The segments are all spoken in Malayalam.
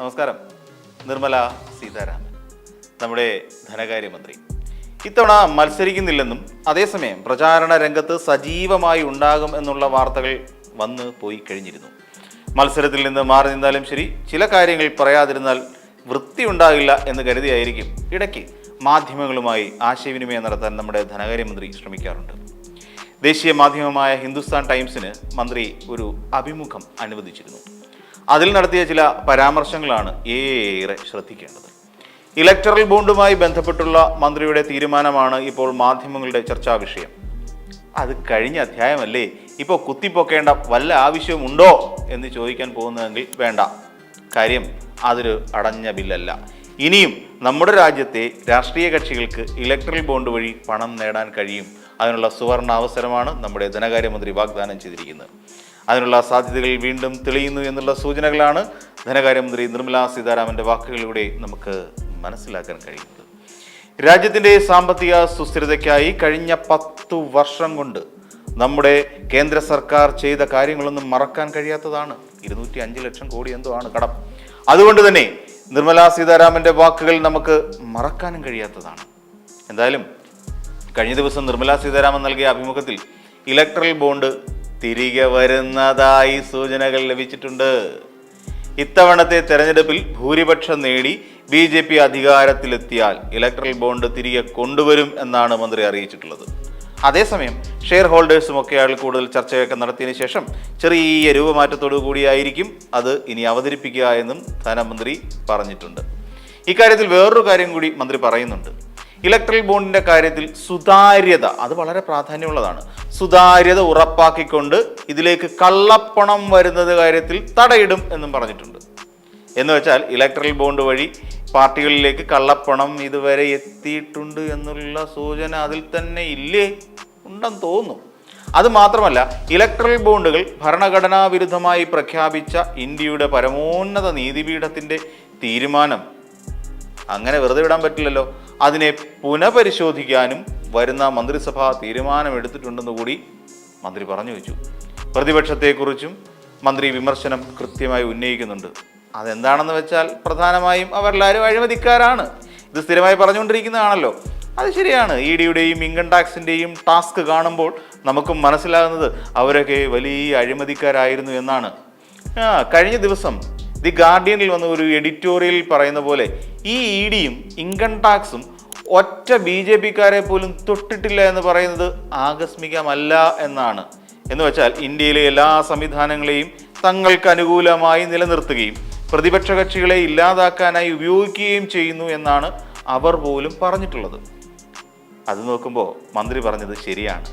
നമസ്കാരം. നിർമ്മല സീതാരാമൻ നമ്മുടെ ധനകാര്യമന്ത്രി ഇത്തവണ മത്സരിക്കുന്നില്ലെന്നും അതേസമയം പ്രചാരണ രംഗത്ത് സജീവമായി ഉണ്ടാകും എന്നുള്ള വാർത്തകൾ വന്ന് പോയി കഴിഞ്ഞിരുന്നു. മത്സരത്തിൽ നിന്ന് മാറി നിന്നാലും ശരി, ചില കാര്യങ്ങൾ പറയാതിരുന്നാൽ വൃത്തിയുണ്ടാകില്ല എന്ന് കരുതിയായിരിക്കും ഇടയ്ക്ക് മാധ്യമങ്ങളുമായി ആശയവിനിമയം നടത്താൻ നമ്മുടെ ധനകാര്യമന്ത്രി ശ്രമിക്കാറുണ്ട്. ദേശീയ മാധ്യമമായ ഹിന്ദുസ്ഥാൻ ടൈംസിന് മന്ത്രി ഒരു അഭിമുഖം അനുവദിച്ചിരുന്നു. അതിൽ നടത്തിയ ചില പരാമർശങ്ങളാണ് ഏറെ ശ്രദ്ധിക്കേണ്ടത്. ഇലക്ടറൽ ബോണ്ടുമായി ബന്ധപ്പെട്ടുള്ള മന്ത്രിയുടെ തീരുമാനമാണ് ഇപ്പോൾ മാധ്യമങ്ങളുടെ ചർച്ചാ വിഷയം. അത് കഴിഞ്ഞ അധ്യായമല്ലേ, ഇപ്പോൾ കുത്തിപ്പൊക്കേണ്ട വല്ല ആവശ്യമുണ്ടോ എന്ന് ചോദിക്കാൻ പോകുന്നതെങ്കിൽ വേണ്ട. കാര്യം അതൊരു അടഞ്ഞ ബില്ലല്ല. ഇനിയും നമ്മുടെ രാജ്യത്തെ രാഷ്ട്രീയ കക്ഷികൾക്ക് ഇലക്ടറൽ ബോണ്ട് വഴി പണം നേടാൻ കഴിയും. അതിനുള്ള സുവർണ അവസരമാണ് നമ്മുടെ ധനകാര്യമന്ത്രി വാഗ്ദാനം ചെയ്തിരിക്കുന്നത്. അതിനുള്ള സാധ്യതകൾ വീണ്ടും തെളിയുന്നു എന്നുള്ള സൂചനകളാണ് ധനകാര്യമന്ത്രി നിർമ്മല സീതാരാമൻ്റെ വാക്കുകളിലൂടെ നമുക്ക് മനസ്സിലാക്കാൻ കഴിയുന്നത്. രാജ്യത്തിൻ്റെ സാമ്പത്തിക സുസ്ഥിരതയ്ക്കായി കഴിഞ്ഞ 10 വർഷം കൊണ്ട് നമ്മുടെ കേന്ദ്ര സർക്കാർ ചെയ്ത കാര്യങ്ങളൊന്നും മറക്കാൻ കഴിയാത്തതാണ്. 205 ലക്ഷം കോടി എന്തോ ആണ് കടം. അതുകൊണ്ട് തന്നെ നിർമ്മല സീതാരാമൻ്റെ വാക്കുകൾ നമുക്ക് മറക്കാനും കഴിയാത്തതാണ്. എന്തായാലും കഴിഞ്ഞ ദിവസം നിർമ്മല സീതാരാമൻ നൽകിയ അഭിമുഖത്തിൽ ഇലക്ട്രൽ ബോണ്ട് തിരികെ വരുന്നതായി സൂചനകൾ ലഭിച്ചിട്ടുണ്ട്. ഇത്തവണത്തെ തെരഞ്ഞെടുപ്പിൽ ഭൂരിപക്ഷം നേടി BJP അധികാരത്തിലെത്തിയാൽ ഇലക്ട്രൽ ബോണ്ട് തിരികെ കൊണ്ടുവരും എന്നാണ് മന്ത്രി അറിയിച്ചിട്ടുള്ളത്. അതേസമയം ഷെയർ ഹോൾഡേഴ്സുമൊക്കെ അയാൾ കൂടുതൽ ചർച്ചയൊക്കെ നടത്തിയതിനു ശേഷം ചെറിയ രൂപമാറ്റത്തോടു കൂടിയായിരിക്കും അത് ഇനി അവതരിപ്പിക്കുക എന്നും ധനമന്ത്രി പറഞ്ഞിട്ടുണ്ട്. ഇക്കാര്യത്തിൽ വേറൊരു കാര്യം കൂടി മന്ത്രി പറയുന്നുണ്ട്. ഇലക്ട്രൽ ബോണ്ടിന്റെ കാര്യത്തിൽ സുതാര്യത, അത് വളരെ പ്രാധാന്യമുള്ളതാണ്. സുതാര്യത ഉറപ്പാക്കിക്കൊണ്ട് ഇതിലേക്ക് കള്ളപ്പണം വരുന്നത് കാര്യത്തിൽ തടയിടും എന്നും പറഞ്ഞിട്ടുണ്ട്. എന്ന് വെച്ചാൽ ഇലക്ട്രൽ ബോണ്ട് വഴി പാർട്ടികളിലേക്ക് കള്ളപ്പണം ഇതുവരെ എത്തിയിട്ടുണ്ട് എന്നുള്ള സൂചന അതിൽ തന്നെ ഇല്ലേ? ഉണ്ടെന്ന് തോന്നുന്നു. അത് മാത്രമല്ല, ഇലക്ട്രൽ ബോണ്ടുകൾ ഭരണഘടനാ വിരുദ്ധമായി പ്രഖ്യാപിച്ച ഇന്ത്യയുടെ പരമോന്നത നീതിപീഠത്തിന്റെ തീരുമാനം അങ്ങനെ വെറുതെ വിടാൻ പറ്റില്ലല്ലോ. അതിനെ പുനഃപരിശോധിക്കാനും വരുന്ന മന്ത്രിസഭ തീരുമാനമെടുത്തിട്ടുണ്ടെന്ന് കൂടി മന്ത്രി പറഞ്ഞു വെച്ചു. പ്രതിപക്ഷത്തെക്കുറിച്ചും മന്ത്രി വിമർശനം കൃത്യമായി ഉന്നയിക്കുന്നുണ്ട്. അതെന്താണെന്ന് വെച്ചാൽ പ്രധാനമായും അവരെല്ലാവരും അഴിമതിക്കാരാണ്. ഇത് സ്ഥിരമായി പറഞ്ഞുകൊണ്ടിരിക്കുന്നതാണല്ലോ. അത് ശരിയാണ്. EDയുടെയും ഇൻകം ടാക്സിൻ്റെയും ടാസ്ക് കാണുമ്പോൾ നമുക്കും മനസ്സിലാകുന്നത് അവരൊക്കെ വലിയ അഴിമതിക്കാരായിരുന്നു എന്നാണ്. കഴിഞ്ഞ ദിവസം ദി ഗാർഡിയനിൽ വന്ന ഒരു എഡിറ്റോറിയലിൽ പറയുന്ന പോലെ ഈ EDയും ഇൻകം ടാക്സും ഒറ്റ BJPക്കാരെ പോലും തൊട്ടിട്ടില്ല എന്ന് പറയുന്നത് ആകസ്മികമല്ല എന്നാണ്. എന്ന് വെച്ചാൽ ഇന്ത്യയിലെ എല്ലാ സംവിധാനങ്ങളെയും തങ്ങൾക്ക് അനുകൂലമായി നിലനിർത്തുകയും പ്രതിപക്ഷ കക്ഷികളെ ഇല്ലാതാക്കാനായി ഉപയോഗിക്കുകയും ചെയ്യുന്നു എന്നാണ് അവർ പോലും പറഞ്ഞിട്ടുള്ളത്. അത് നോക്കുമ്പോൾ മന്ത്രി പറഞ്ഞത് ശരിയാണ്.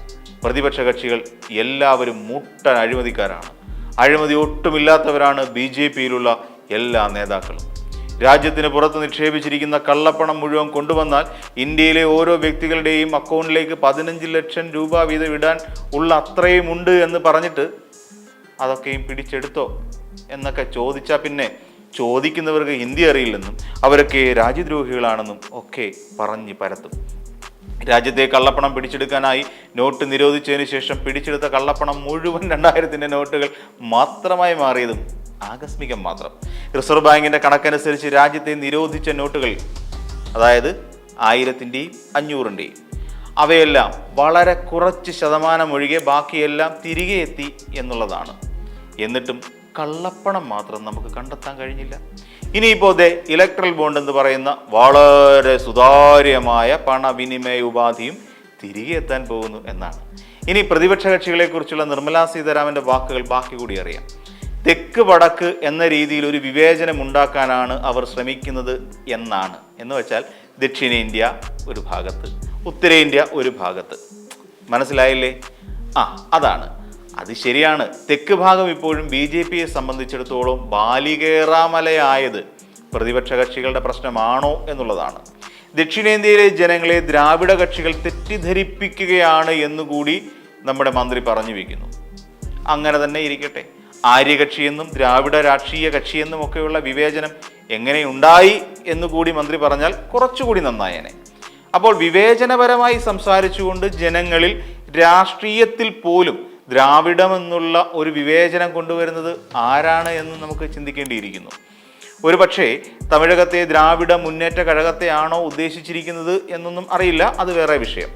പ്രതിപക്ഷ കക്ഷികൾ എല്ലാവരും മുട്ടൻ അഴിമതിക്കാരാണ്. അഴിമതി ഒട്ടുമില്ലാത്തവരാണ് BJPയിലുള്ള എല്ലാ നേതാക്കളും. രാജ്യത്തിന് പുറത്ത് നിക്ഷേപിച്ചിരിക്കുന്ന കള്ളപ്പണം മുഴുവൻ കൊണ്ടുവന്നാൽ ഇന്ത്യയിലെ ഓരോ വ്യക്തികളുടെയും അക്കൗണ്ടിലേക്ക് 15 ലക്ഷം രൂപ വീതം ഇടാൻ ഉള്ള അത്രയും ഉണ്ട് എന്ന് പറഞ്ഞിട്ട് അതൊക്കെയും പിടിച്ചെടുത്തോ എന്നൊക്കെ ചോദിച്ചാൽ പിന്നെ ചോദിക്കുന്നവർക്ക് ഹിന്ദി അറിയില്ലെന്നും അവരൊക്കെ രാജ്യദ്രോഹികളാണെന്നും ഒക്കെ പറഞ്ഞ് പരത്തും. രാജ്യത്തെ കള്ളപ്പണം പിടിച്ചെടുക്കാനായി നോട്ട് നിരോധിച്ചതിന് ശേഷം പിടിച്ചെടുത്ത കള്ളപ്പണം മുഴുവൻ 2000ന്റെ നോട്ടുകൾ മാത്രമായി മാറിയതും ആകസ്മികം മാത്രം. റിസർവ് ബാങ്കിന്റെ കണക്കനുസരിച്ച് രാജ്യത്തെ നിരോധിച്ച നോട്ടുകൾ, അതായത് 1000ന്റെയും 500ന്റെയും, അവയെല്ലാം വളരെ കുറച്ച് ശതമാനം ഒഴികെ ബാക്കിയെല്ലാം തിരികെ എത്തി എന്നുള്ളതാണ്. എന്നിട്ടും കള്ളപ്പണം മാത്രം നമുക്ക് കണ്ടെത്താൻ കഴിഞ്ഞില്ല. ഇനിയിപ്പോൾ ഇലക്ട്രൽ ബോണ്ട് എന്ന് പറയുന്ന വളരെ സുതാര്യമായ പണവിനിമയ ഉപാധിയും തിരികെ എത്താൻ പോകുന്നു എന്നാണ്. ഇനി പ്രതിപക്ഷ കക്ഷികളെ കുറിച്ചുള്ള നിർമ്മല സീതാരാമന്റെ വാക്കുകൾ ബാക്കി കൂടി അറിയാം. തെക്ക് വടക്ക് എന്ന രീതിയിൽ ഒരു വിവേചനം ഉണ്ടാക്കാനാണ് അവർ ശ്രമിക്കുന്നത് എന്നാണ്. എന്ന് വെച്ചാൽ ദക്ഷിണേന്ത്യ ഒരു ഭാഗത്ത്, ഉത്തരേന്ത്യ ഒരു ഭാഗത്ത്. മനസ്സിലായില്ലേ? അതാണ്. അത് ശരിയാണ്. തെക്ക് ഭാഗം ഇപ്പോഴും BJPയെ സംബന്ധിച്ചിടത്തോളം ബാലികേറാമലയായത് പ്രതിപക്ഷ കക്ഷികളുടെ പ്രശ്നമാണോ എന്നുള്ളതാണ്. ദക്ഷിണേന്ത്യയിലെ ജനങ്ങളെ ദ്രാവിഡ കക്ഷികൾ തെറ്റിദ്ധരിപ്പിക്കുകയാണ് എന്നുകൂടി നമ്മുടെ മന്ത്രി പറഞ്ഞു വയ്ക്കുന്നു. അങ്ങനെ തന്നെ ഇരിക്കട്ടെ. ആര്യകക്ഷിയെന്നും ദ്രാവിഡ രാഷ്ട്രീയ കക്ഷിയെന്നും ഒക്കെയുള്ള വിവേചനം എങ്ങനെ ഉണ്ടായി എന്നുകൂടി മന്ത്രി പറഞ്ഞാൽ കുറച്ചുകൂടി നന്നായേനെ. അപ്പോൾ വിവേചനപരമായി സംസാരിച്ചുകൊണ്ട് ജനങ്ങളിൽ രാഷ്ട്രീയത്തിൽ പോലും ദ്രാവിഡം എന്നുള്ള ഒരു വിവേചനം കൊണ്ടുവരുന്നത് ആരാണ് എന്ന് നമുക്ക് ചിന്തിക്കേണ്ടിയിരിക്കുന്നു. ഒരുപക്ഷേ തമിഴകത്തെ ദ്രാവിഡ മുന്നേറ്റ കഴകത്തെയാണോ ഉദ്ദേശിച്ചിരിക്കുന്നത് എന്നൊന്നും അറിയില്ല, അത് വേറെ വിഷയം.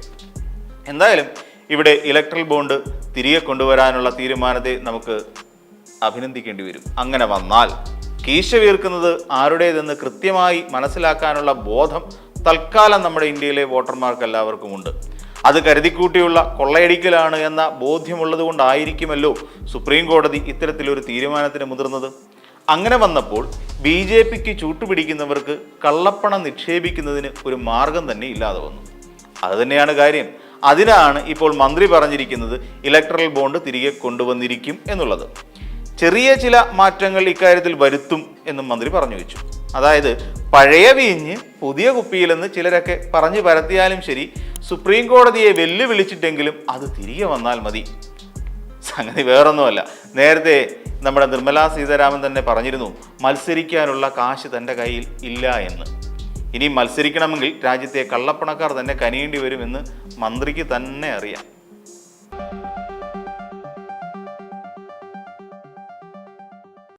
എന്തായാലും ഇവിടെ ഇലക്ട്രൽ ബോണ്ട് തിരികെ കൊണ്ടുവരാനുള്ള തീരുമാനത്തെ നമുക്ക് അഭിനന്ദിക്കേണ്ടി വരും. അങ്ങനെ വന്നാൽ കീശ വീർക്കുന്നത് ആരുടേതെന്ന് കൃത്യമായി മനസ്സിലാക്കാനുള്ള ബോധം തൽക്കാലം നമ്മുടെ ഇന്ത്യയിലെ വോട്ടർമാർക്ക് എല്ലാവർക്കും ഉണ്ട്. അത് കരുതിക്കൂട്ടിയുള്ള കൊള്ളയടിക്കലാണ് എന്ന ബോധ്യമുള്ളത് കൊണ്ടായിരിക്കുമല്ലോ സുപ്രീം കോടതി ഇത്തരത്തിലൊരു തീരുമാനത്തിന് മുതിർന്നത്. അങ്ങനെ വന്നപ്പോൾ BJPക്ക് ചൂട്ടുപിടിക്കുന്നവർക്ക് കള്ളപ്പണം നിക്ഷേപിക്കുന്നതിന് ഒരു മാർഗം തന്നെ ഇല്ലാതെ വന്നു. അതുതന്നെയാണ് കാര്യം. അതിനാണ് ഇപ്പോൾ മന്ത്രി പറഞ്ഞിരിക്കുന്നത് ഇലക്ട്രൽ ബോണ്ട് തിരികെ കൊണ്ടുവന്നിരിക്കും എന്നുള്ളത്. ചെറിയ ചില മാറ്റങ്ങൾ ഇക്കാര്യത്തിൽ വരുത്തും എന്നും മന്ത്രി പറഞ്ഞു വെച്ചു. അതായത് പഴയ വീഞ്ഞ് പുതിയ കുപ്പിയിലെന്ന് ചിലരൊക്കെ പറഞ്ഞു പരത്തിയാലും ശരി, സുപ്രീം കോടതിയെ വെല്ലുവിളിച്ചിട്ടെങ്കിലും അത് തിരികെ വന്നാൽ മതി. സംഗതി വേറൊന്നുമല്ല, നേരത്തെ നമ്മുടെ നിർമ്മലാ സീതാരാമൻ തന്നെ പറഞ്ഞിരുന്നു മത്സരിക്കാനുള്ള കാശ് തൻ്റെ കയ്യിൽ ഇല്ല എന്ന്. ഇനി മത്സരിക്കണമെങ്കിൽ രാജ്യത്തെ കള്ളപ്പണക്കാർ തന്നെ കനിയേണ്ടി വരുമെന്ന് മന്ത്രിക്ക് തന്നെ അറിയാം.